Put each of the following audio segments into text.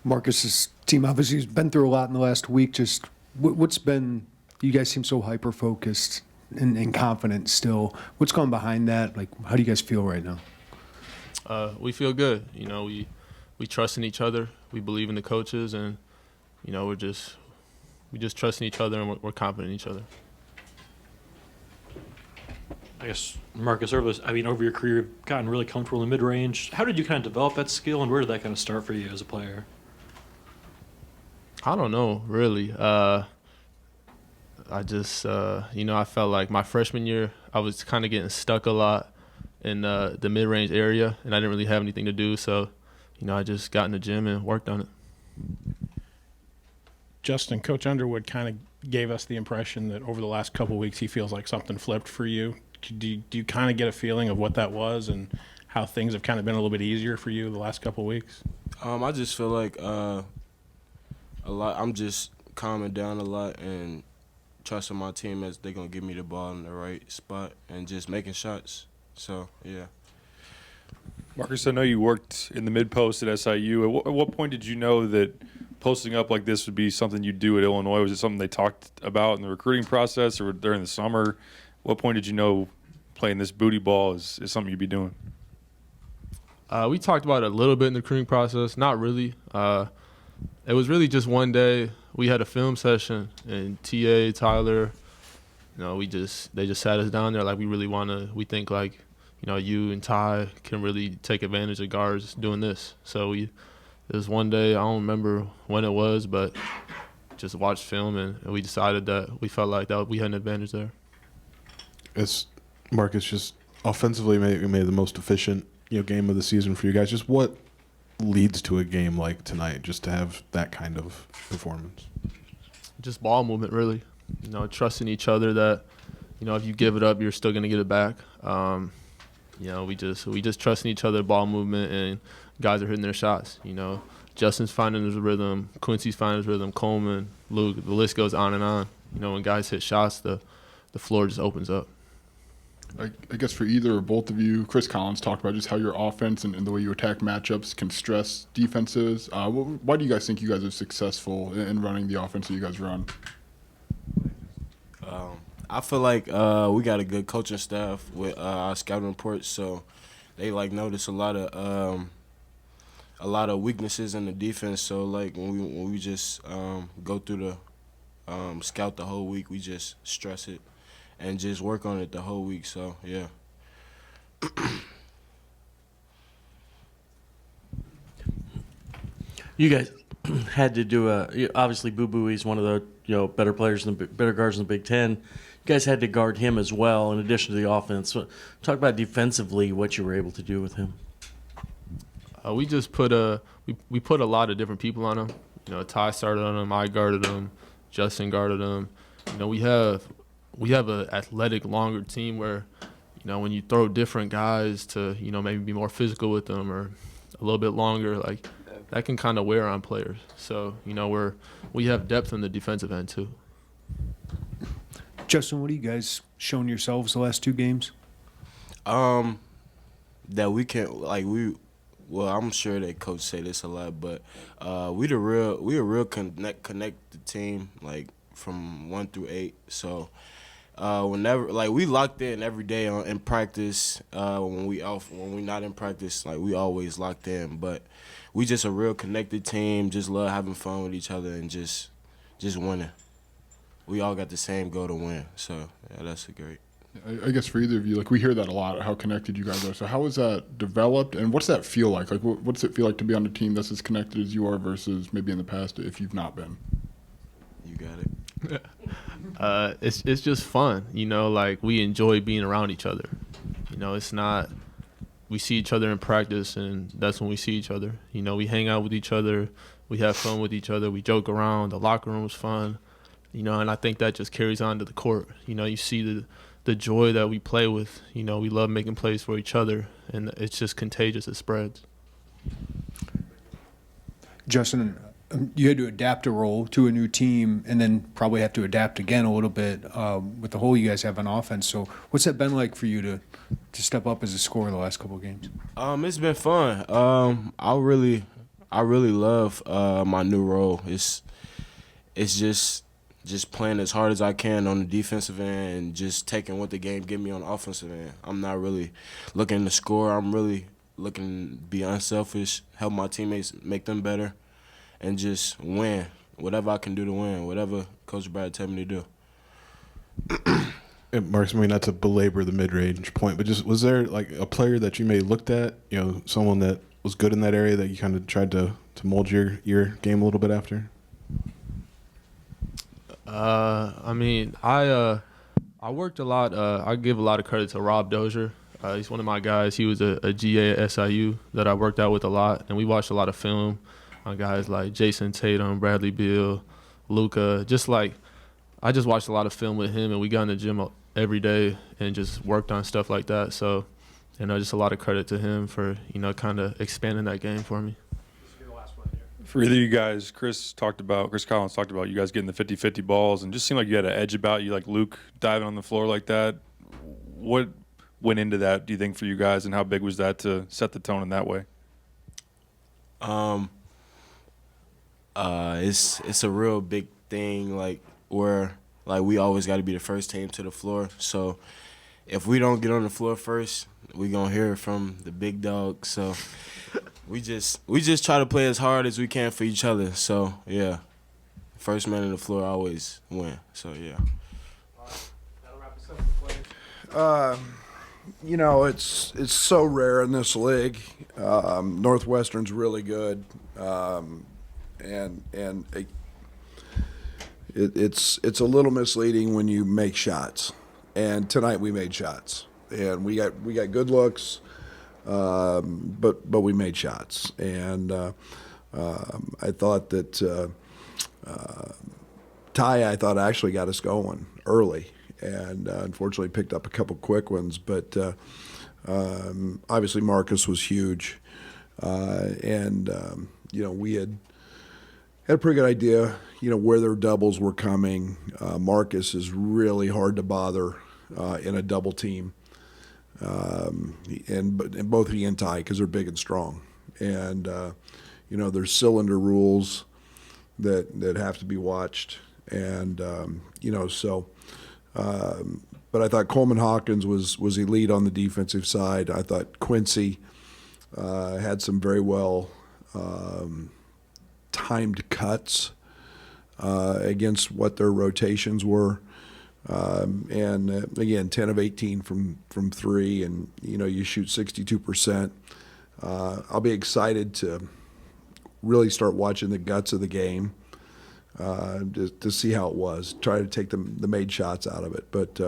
Marcus's team obviously has been through a lot in the last week. Just what's been, you guys seem so hyper-focused and confident still. What's gone behind that? Like, how do you guys feel right now? We feel good. We trust in each other. We believe in the coaches, and we just trust in each other, and we're confident in each other. I guess, Marcus, over your career, you've gotten really comfortable in the mid-range. How did you kind of develop that skill, and where did that kind of start for you as a player? I don't know, really. I just, I felt like my freshman year, I was kind of getting stuck a lot in the mid-range area, and I didn't really have anything to do. So, I just got in the gym and worked on it. Justin, Coach Underwood kind of gave us the impression that over the last couple of weeks he feels like something flipped for you. Do you kind of get a feeling of what that was and how things have kind of been a little bit easier for you the last couple of weeks? I just feel like a lot. I'm just calming down a lot and trusting my team as they're going to give me the ball in the right spot and just making shots. So, yeah. Marcus, I know you worked in the mid-post at SIU. At what point did you know that posting up like this would be something you'd do at Illinois? Was it something they talked about in the recruiting process or during the summer? What point did you know playing this booty ball is something you'd be doing? We talked about it a little bit in the recruiting process. Not really. It was really just one day we had a film session, and TA, Tyler, they just sat us down there like we think like, you and Ty can really take advantage of guards doing this. So it was one day, I don't remember when it was, but just watched film and we decided that we felt like that we had an advantage there. As Marcus just offensively made the most efficient game of the season for you guys. Just what leads to a game like tonight, just to have that kind of performance? Just ball movement, really. Trusting each other that if you give it up, you're still going to get it back. We just trust in each other, ball movement, and guys are hitting their shots. Justin's finding his rhythm, Quincy's finding his rhythm, Coleman, Luke. The list goes on and on. When guys hit shots, the floor just opens up. I guess for either or both of you, Chris Collins talked about just how your offense and the way you attack matchups can stress defenses. Why do you guys think you guys are successful in running the offense that you guys run? I feel like we got a good coaching staff with our scouting reports, so they notice a lot of weaknesses in the defense. So when we just go through the scout the whole week, we just stress it and just work on it the whole week. So yeah. You guys had to do obviously Boo Boo is one of the better players better guards in the Big Ten. You guys had to guard him as well in addition to the offense. So talk about defensively what you were able to do with him. We just put a lot of different people on him. Ty started on him, I guarded him, Justin guarded him. We have an athletic, longer team where when you throw different guys to maybe be more physical with them or a little bit longer, like that can kind of wear on players. So we have depth in the defensive end too. Justin, what have you guys shown yourselves the last two games? That we can well, I'm sure that coach say this a lot, but we a real connected team, from 1 through 8. So whenever we locked in every day in practice. When we not in practice, we always locked in. But we just a real connected team. Just love having fun with each other and just winning. We all got the same goal to win. So yeah, that's great. I guess for either of you, we hear that a lot, how connected you guys are. So how has that developed, and what's that feel like? What's it feel like to be on a team that's as connected as you are versus maybe in the past if you've not been? You got it. It's just fun, we enjoy being around each other. It's not we see each other in practice, and that's when we see each other. We hang out with each other, we have fun with each other, we joke around. The locker room was fun, and I think that just carries on to the court. You see the joy that we play with. We love making plays for each other, and it's just contagious. It spreads. Justin, you had to adapt a role to a new team and then probably have to adapt again a little bit with the hole you guys have on offense. So what's that been like for you to step up as a scorer the last couple of games? It's been fun. I I really love my new role. It's just playing as hard as I can on the defensive end and just taking what the game give me on the offensive end. I'm not really looking to score. I'm really looking to be unselfish, help my teammates make them better, and just win. Whatever I can do to win, whatever Coach Brad tell me to do. And Marcus, I mean, not to belabor the mid-range point, but just was there like a player that you may looked at, someone that was good in that area that you kind of tried to mold your game a little bit after? I mean, I worked a lot. I give a lot of credit to Rob Dozier. He's one of my guys. He was a GA at SIU that I worked out with a lot, and we watched a lot of film on guys like Jason Tatum, Bradley Beal, Luka. I just watched a lot of film with him, and we got in the gym every day and just worked on stuff like that. So, just a lot of credit to him for, kind of expanding that game for me. For either of you guys, Chris Collins talked about you guys getting the 50-50 balls and just seemed like you had an edge about you, like Luke diving on the floor like that. What went into that, do you think, for you guys, and how big was that to set the tone in that way? It's a real big thing, where we always got to be the first team to the floor. So if we don't get on the floor first, we gonna hear it from the big dog. So we just try to play as hard as we can for each other. So yeah, first man on the floor always win. So yeah. It's so rare in this league. Northwestern's really good, and it's a little misleading when you make shots. And tonight we made shots, and we got good looks, but we made shots. And I thought that Ty, actually got us going early, and unfortunately picked up a couple quick ones. But obviously Marcus was huge, and we had a pretty good idea, where their doubles were coming. Marcus is really hard to bother in a double team, and both he and Ty, because they're big and strong. And there's cylinder rules that have to be watched, and but I thought Coleman Hawkins was elite on the defensive side. I thought Quincy had some very well timed cuts against what their rotations were. And again, 10 of 18 from three, and you shoot 62%. I'll be excited to really start watching the guts of the game to see how it was. Try to take the made shots out of it. But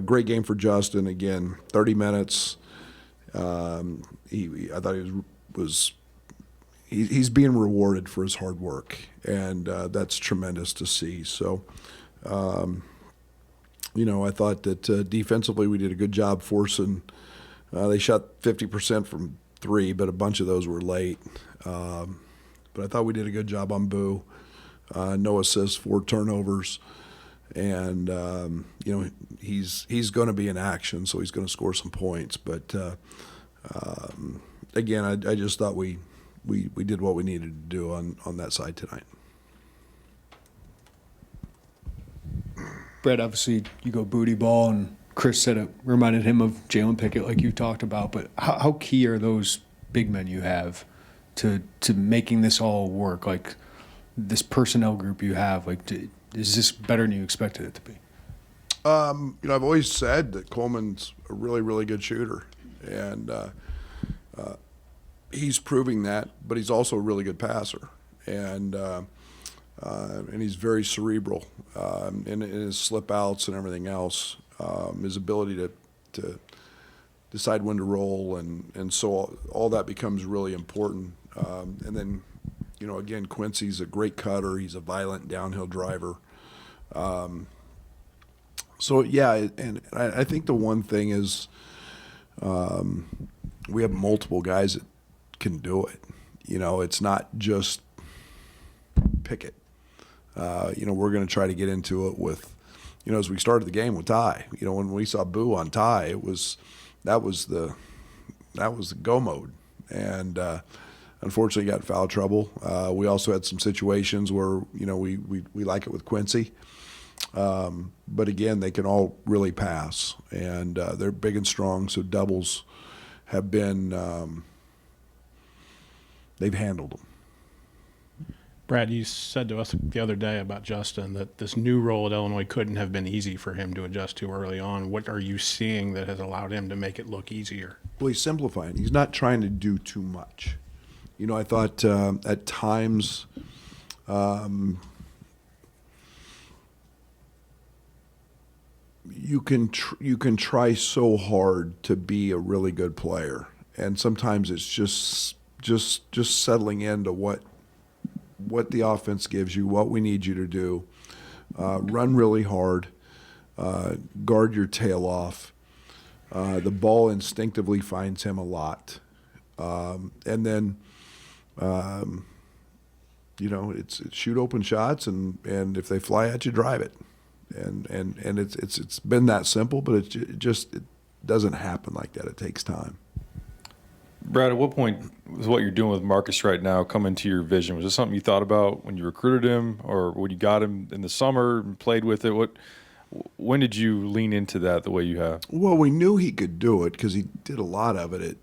great game for Justin. Again, 30 minutes. I thought he's being rewarded for his hard work, and that's tremendous to see. So, I thought that defensively we did a good job forcing. They shot 50% from three, but a bunch of those were late. But I thought we did a good job on Boo. No assists, 4 turnovers, and he's going to be in action, so he's going to score some points. But again, I just thought we did what we needed to do on that side tonight. Brett, obviously you go booty ball, and Chris said it reminded him of Jalen Pickett, like you talked about. But how key are those big men you have to making this all work? Like this personnel group you have, is this better than you expected it to be? I've always said that Coleman's a really, really good shooter, and he's proving that. But he's also a really good passer, and he's very cerebral in his slip outs and everything else. His ability to decide when to roll, and so all that becomes really important. And then, again, Quincy's a great cutter. He's a violent downhill driver. So yeah, and I think the one thing is we have multiple guys that can do it. It's not just Pickett. We're going to try to get into it with, as we started the game with Ty. When we saw Boo on Ty, that was the go mode, and unfortunately got in foul trouble. We also had some situations where, we like it with Quincy. But again, they can all really pass, and they're big and strong, so doubles have been, they've handled them. Brad, you said to us the other day about Justin that this new role at Illinois couldn't have been easy for him to adjust to early on. What are you seeing that has allowed him to make it look easier? Well, he's simplifying. He's not trying to do too much. I thought at times you can try so hard to be a really good player, and sometimes it's just settling into what the offense gives you, what we need you to do. Run really hard, guard your tail off. The ball instinctively finds him a lot, and then it's shoot open shots, and if they fly at you, drive it. And it's been that simple, but it doesn't happen like that. It takes time. Brad, at what point was what you're doing with Marcus right now come into your vision? Was this something you thought about when you recruited him, or when you got him in the summer and played with it? When did you lean into that the way you have? Well, we knew he could do it because he did a lot of it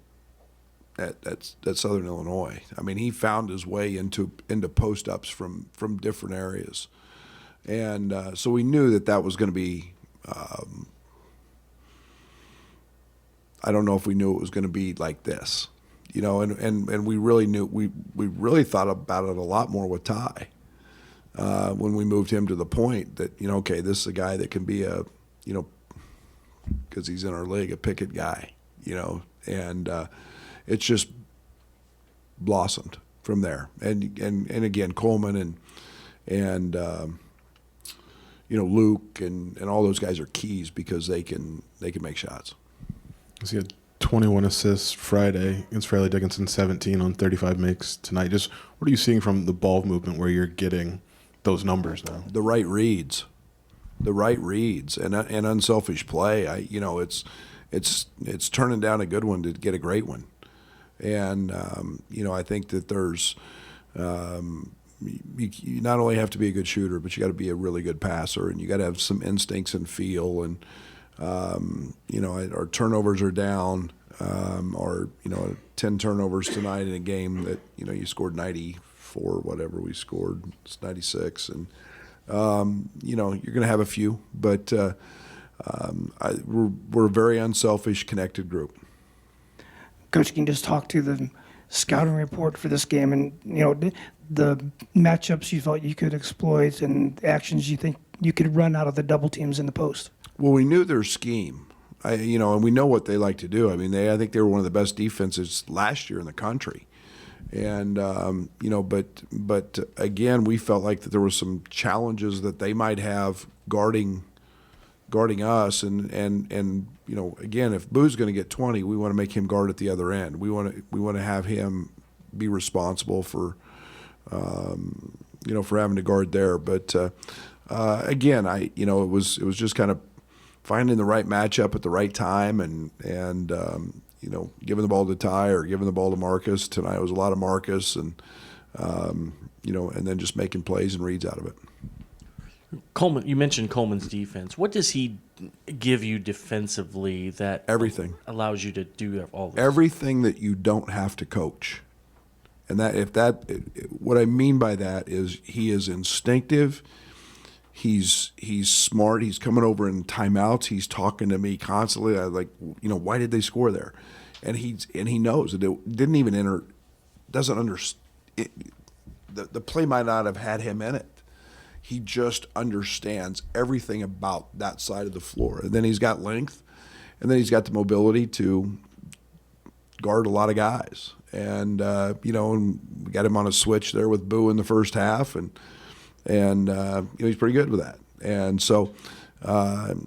at Southern Illinois. I mean, he found his way into post-ups from different areas. And so we knew that was going to be I don't know if we knew it was going to be like this, and we really knew we really thought about it a lot more with Ty when we moved him to the point that okay, this is a guy that can be a because he's in our league, a picket guy, and it's just blossomed from there. And again, Coleman and Luke and all those guys are keys because they can make shots. He had 21 assists Friday against Fairleigh Dickinson, 17 on 35 makes tonight. Just what are you seeing from the ball movement where you're getting those numbers now? The right reads, and unselfish play. It's turning down a good one to get a great one, and I think that there's you not only have to be a good shooter, but you got to be a really good passer, and you got to have some instincts and feel. And our turnovers are down, or 10 turnovers tonight in a game that you scored 94, whatever we scored, it's 96, and you're going to have a few, but we're a very unselfish, connected group. Coach, can you just talk to the scouting report for this game and the matchups you felt you could exploit and actions you think you could run out of the double teams in the post? Well, we knew their scheme, and we know what they like to do. I mean, I think they were one of the best defenses last year in the country, and but again, we felt like that there were some challenges that they might have guarding us, and again, if Boo's going to get 20, we want to make him guard at the other end. We want to have him be responsible for for having to guard there. But again, it was just kind of finding the right matchup at the right time, and giving the ball to Ty or giving the ball to Marcus. Tonight was a lot of Marcus, and and then just making plays and reads out of it. Coleman, you mentioned Coleman's defense. What does he give you defensively that everything allows you to do all this? Everything that you don't have to coach. And what I mean by that is he is instinctive. He's smart. He's coming over in timeouts. He's talking to me constantly. I why did they score there? And he knows that it didn't even enter. Doesn't understand. The play might not have had him in it. He just understands everything about that side of the floor. And then he's got length, and then he's got the mobility to guard a lot of guys. And and we got him on a switch there with Boo in the first half, and he's pretty good with that. And so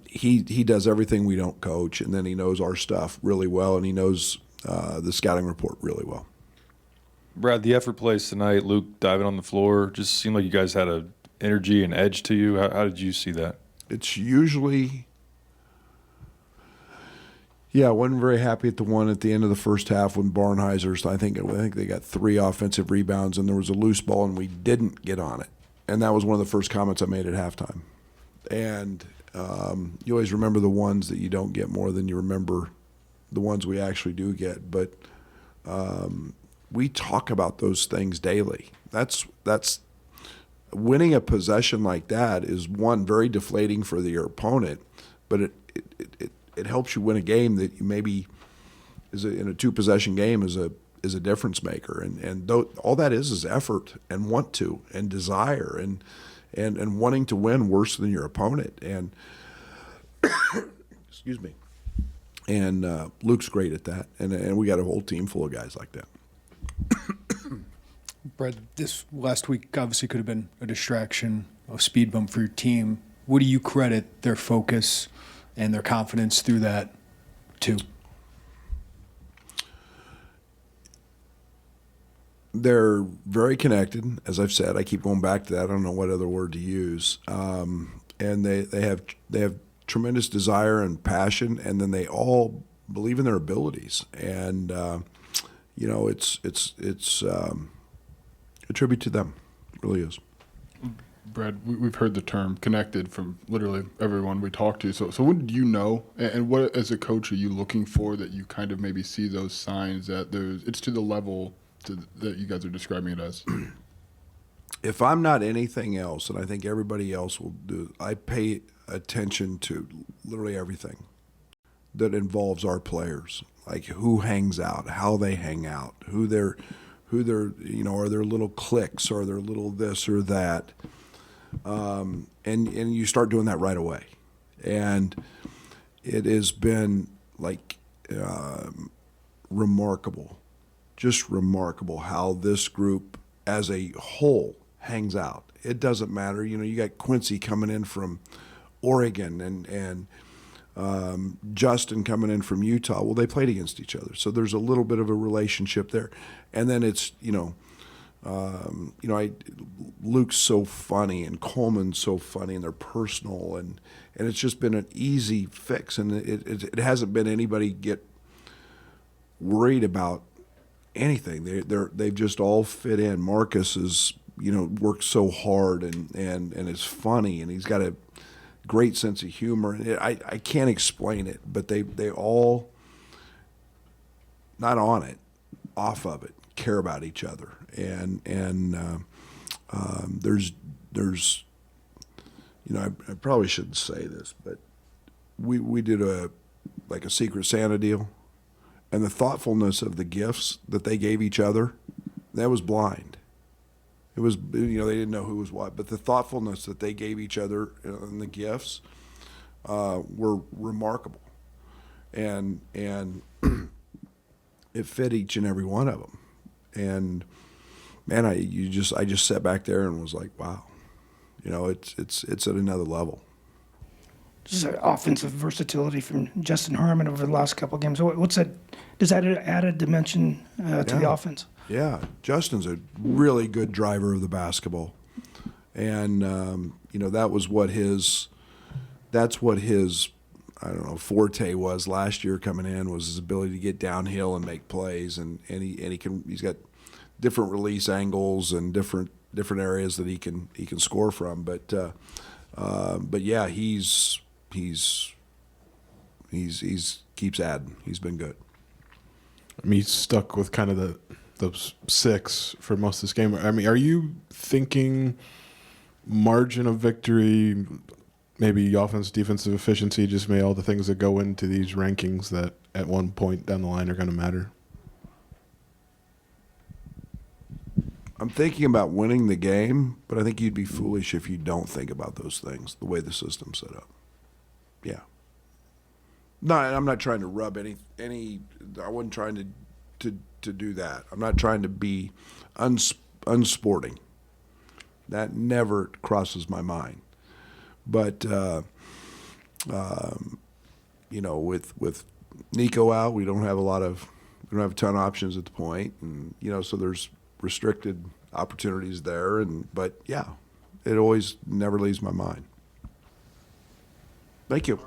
he does everything we don't coach, and then he knows our stuff really well, and he knows the scouting report really well. Brad, the effort plays tonight, Luke diving on the floor, just seemed like you guys had a energy and edge to you. How did you see that? It's usually Yeah, I wasn't very happy at the one at the end of the first half when Barnheiser's, I think they got 3 offensive rebounds and there was a loose ball and we didn't get on it. And that was one of the first comments I made at halftime. And you always remember the ones that you don't get more than you remember the ones we actually do get. But we talk about those things daily. That's winning a possession like that is, one, very deflating for your opponent, but it helps you win a game that you maybe in a 2-possession game is a difference maker. And all that is effort and want to and desire and wanting to win worse than your opponent. And excuse me. And Luke's great at that. And we got a whole team full of guys like that. Brad, this last week obviously could have been a distraction, a speed bump for your team. What do you credit their focus and their confidence through that to? They're very connected, as I've said. I keep going back to that. I don't know what other word to use. And they have tremendous desire and passion, and then they all believe in their abilities. And it's a tribute to them. It really is. Brad, we've heard the term connected from literally everyone we talk to. So what did you know, and what as a coach are you looking for that you kind of maybe see those signs that it's to the level that you guys are describing it as? If I'm not anything else, and I think everybody else will do, I pay attention to literally everything that involves our players, like who hangs out, how they hang out, who they're are there little cliques, or are there little this or that, and you start doing that right away, and it has been like remarkable, just remarkable how this group as a whole hangs out. It doesn't matter, you got Quincy coming in from Oregon and Justin coming in from Utah. Well, they played against each other, so there's a little bit of a relationship there. And then it's Luke's so funny and Coleman's so funny, and they're personal, and it's just been an easy fix, and it hasn't been anybody get worried about anything. They've just all fit in. Marcus is works so hard and is funny, and he's got a great sense of humor. I can't explain it, but they all, not on it, off of it, care about each other. And there's I probably shouldn't say this, but we did a Secret Santa deal, and the thoughtfulness of the gifts that they gave each other, that was blind. It was, they didn't know who was what, but the thoughtfulness that they gave each other in the gifts were remarkable, and it fit each and every one of them. And man, I just sat back there and was like, wow, it's at another level. Just offensive versatility from Justin Harmon over the last couple of games. What's that? Does that add a dimension to the offense? Yeah, Justin's a really good driver of the basketball, and that's what his forte was last year coming in, was his ability to get downhill and make plays, and he's got different release angles and different areas that he can score from, but yeah, he's keeps adding. He's been good. I mean, he's stuck with kind of those 6 for most of this game. I mean, are you thinking margin of victory, maybe offense, defensive efficiency, just all the things that go into these rankings that at one point down the line are going to matter? I'm thinking about winning the game, but I think you'd be foolish if you don't think about those things, the way the system's set up. Yeah. No, I'm not trying to rub any I wasn't trying to do that. I'm not trying to be unsporting. That never crosses my mind. But with Nico out, we don't have a ton of options at the point, and so there's restricted opportunities there, but yeah, it always never leaves my mind. Thank you.